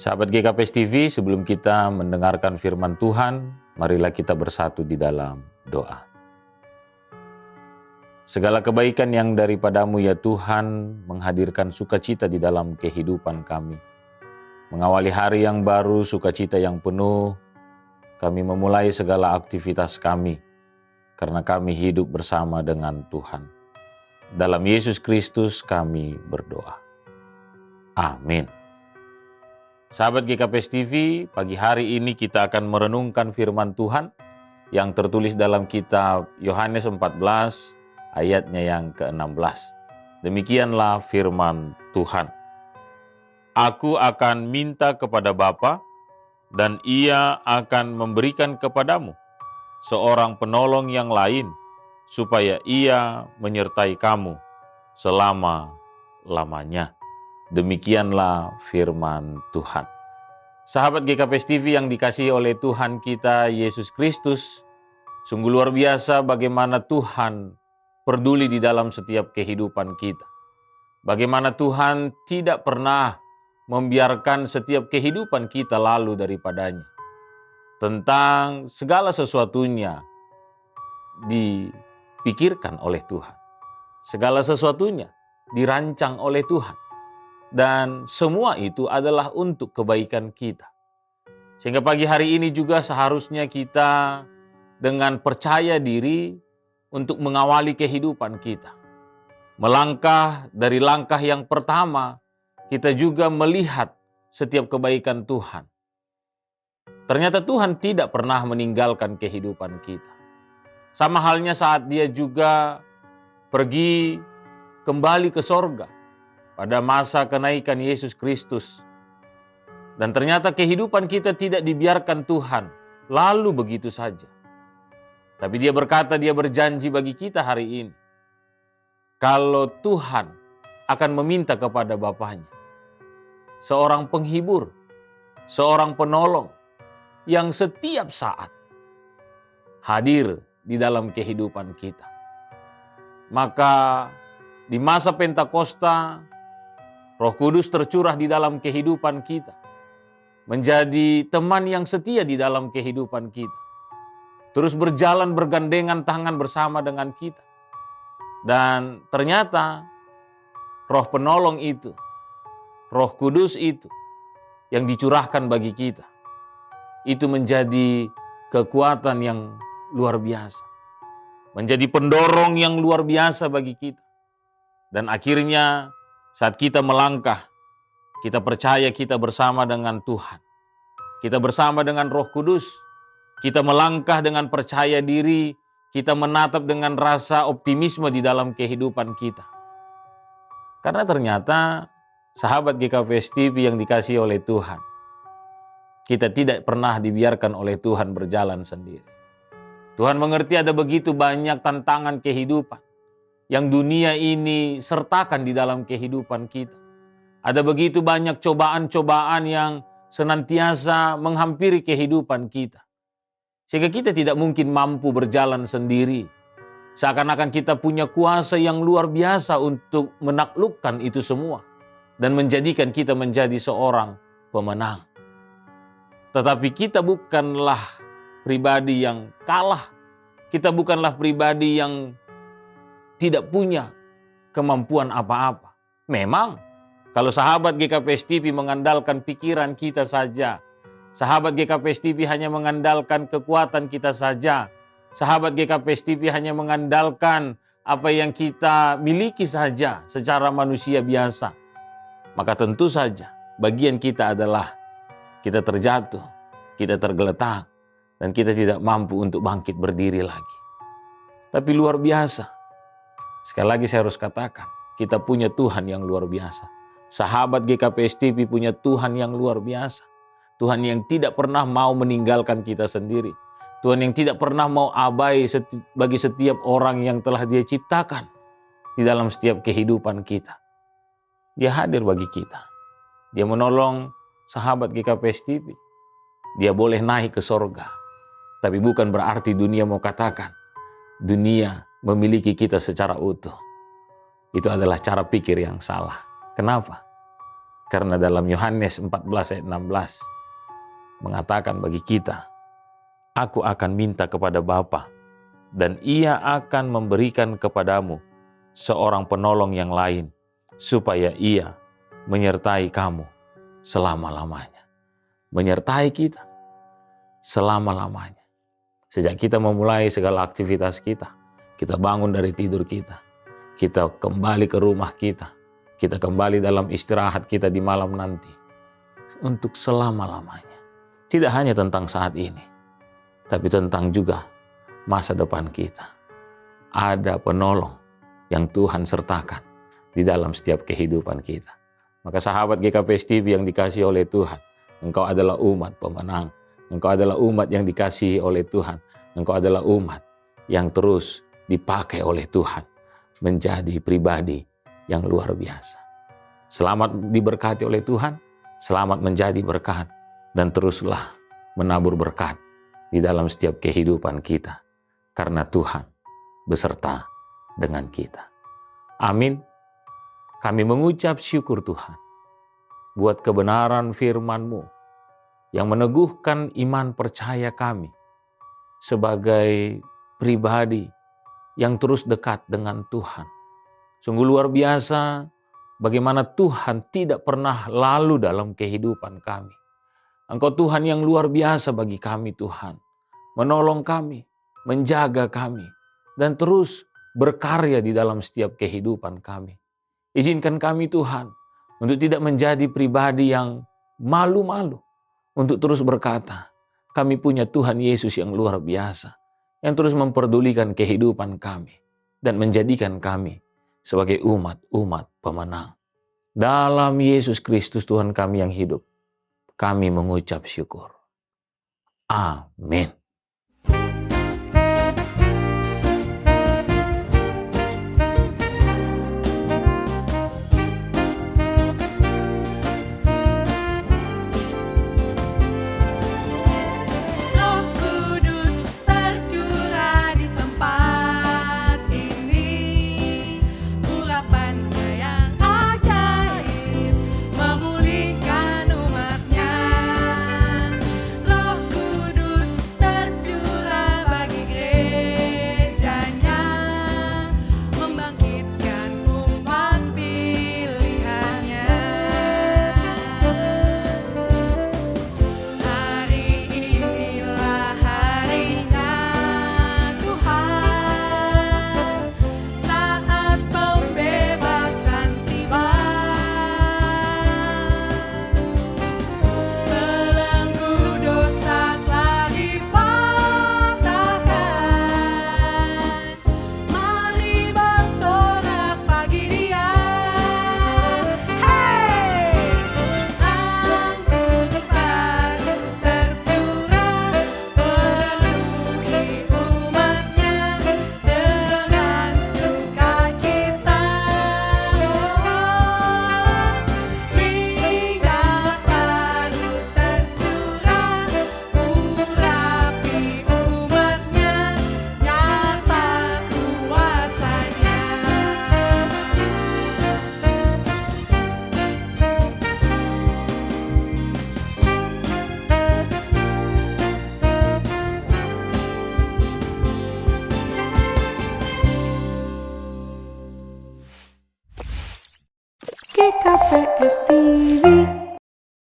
Sahabat GKPS TV, sebelum kita mendengarkan firman Tuhan, marilah kita bersatu di dalam doa. Segala kebaikan yang daripadamu ya Tuhan, menghadirkan sukacita di dalam kehidupan kami. Mengawali hari yang baru, sukacita yang penuh, kami memulai segala aktivitas kami, karena kami hidup bersama dengan Tuhan. Dalam Yesus Kristus kami berdoa. Amin. Sahabat GKPS TV, pagi hari ini kita akan merenungkan firman Tuhan yang tertulis dalam kitab Yohanes 14 ayatnya yang ke-16. Demikianlah firman Tuhan. Aku akan minta kepada Bapa dan Ia akan memberikan kepadamu seorang penolong yang lain supaya Ia menyertai kamu selama-lamanya. Demikianlah firman Tuhan. Sahabat GKPS TV yang dikasihi oleh Tuhan kita Yesus Kristus, sungguh luar biasa bagaimana Tuhan peduli di dalam setiap kehidupan kita. Bagaimana Tuhan tidak pernah membiarkan setiap kehidupan kita lalu daripadanya. Tentang segala sesuatunya dipikirkan oleh Tuhan. Segala sesuatunya dirancang oleh Tuhan. Dan semua itu adalah untuk kebaikan kita. Sehingga pagi hari ini juga seharusnya kita dengan percaya diri untuk mengawali kehidupan kita. Melangkah dari langkah yang pertama, kita juga melihat setiap kebaikan Tuhan. Ternyata Tuhan tidak pernah meninggalkan kehidupan kita. Sama halnya saat Dia juga pergi kembali ke sorga pada masa kenaikan Yesus Kristus. Dan ternyata kehidupan kita tidak dibiarkan Tuhan lalu begitu saja. Tapi Dia berkata, Dia berjanji bagi kita hari ini. Kalau Tuhan akan meminta kepada Bapanya seorang penghibur, seorang penolong yang setiap saat hadir di dalam kehidupan kita. Maka di masa Pentakosta, Roh Kudus tercurah di dalam kehidupan kita, menjadi teman yang setia di dalam kehidupan kita, terus berjalan bergandengan tangan bersama dengan kita. Dan ternyata Roh Penolong itu, Roh Kudus itu yang dicurahkan bagi kita, itu menjadi kekuatan yang luar biasa, menjadi pendorong yang luar biasa bagi kita. Dan akhirnya saat kita melangkah, kita percaya kita bersama dengan Tuhan. Kita bersama dengan Roh Kudus. Kita melangkah dengan percaya diri. Kita menatap dengan rasa optimisme di dalam kehidupan kita. Karena ternyata sahabat GKPS TV yang dikasihi oleh Tuhan, kita tidak pernah dibiarkan oleh Tuhan berjalan sendiri. Tuhan mengerti ada begitu banyak tantangan kehidupan yang dunia ini sertakan di dalam kehidupan kita. Ada begitu banyak cobaan-cobaan yang senantiasa menghampiri kehidupan kita. Sehingga kita tidak mungkin mampu berjalan sendiri. Seakan-akan kita punya kuasa yang luar biasa untuk menaklukkan itu semua. Dan menjadikan kita menjadi seorang pemenang. Tetapi kita bukanlah pribadi yang kalah. Kita bukanlah pribadi yang tidak punya kemampuan apa-apa. Memang, kalau sahabat GKPS TV mengandalkan pikiran kita saja, sahabat GKPS TV hanya mengandalkan kekuatan kita saja, sahabat GKPS TV hanya mengandalkan apa yang kita miliki saja secara manusia biasa, maka tentu saja bagian kita adalah kita terjatuh, kita tergeletak, dan kita tidak mampu untuk bangkit berdiri lagi. Tapi luar biasa. Sekali lagi saya harus katakan, kita punya Tuhan yang luar biasa. Sahabat GKPS TV punya Tuhan yang luar biasa. Tuhan yang tidak pernah mau meninggalkan kita sendiri. Tuhan yang tidak pernah mau abai bagi setiap orang yang telah Dia ciptakan di dalam setiap kehidupan kita. Dia hadir bagi kita. Dia menolong sahabat GKPS TV. Dia boleh naik ke sorga. Tapi bukan berarti dunia mau katakan dunia memiliki kita secara utuh. Itu adalah cara pikir yang salah. Kenapa? Karena dalam Yohanes 14 ayat 16 mengatakan bagi kita, aku akan minta kepada Bapa dan Ia akan memberikan kepadamu seorang penolong yang lain, supaya Ia menyertai kamu selama-lamanya. Menyertai kita selama-lamanya. Sejak kita memulai segala aktivitas kita bangun dari tidur kita kembali ke rumah kita kembali dalam istirahat kita di malam nanti, untuk selama-lamanya. Tidak hanya tentang saat ini, tapi tentang juga masa depan kita. Ada penolong yang Tuhan sertakan di dalam setiap kehidupan kita. Maka sahabat GKPS TV yang dikasihi oleh Tuhan, engkau adalah umat pemenang. Engkau adalah umat yang dikasihi oleh Tuhan. Engkau adalah umat yang terus dipakai oleh Tuhan menjadi pribadi yang luar biasa. Selamat diberkati oleh Tuhan, selamat menjadi berkat, dan teruslah menabur berkat di dalam setiap kehidupan kita, karena Tuhan beserta dengan kita. Amin. Kami mengucap syukur Tuhan buat kebenaran firman-Mu yang meneguhkan iman percaya kami sebagai pribadi yang terus dekat dengan Tuhan. Sungguh luar biasa bagaimana Tuhan tidak pernah lalu dalam kehidupan kami. Engkau Tuhan yang luar biasa bagi kami Tuhan. Menolong kami, menjaga kami, dan terus berkarya di dalam setiap kehidupan kami. Izinkan kami Tuhan untuk tidak menjadi pribadi yang malu-malu. Untuk terus berkata, kami punya Tuhan Yesus yang luar biasa. Yang terus memperdulikan kehidupan kami. Dan menjadikan kami sebagai umat-umat pemenang. Dalam Yesus Kristus Tuhan kami yang hidup, kami mengucap syukur. Amin. GKPS TV.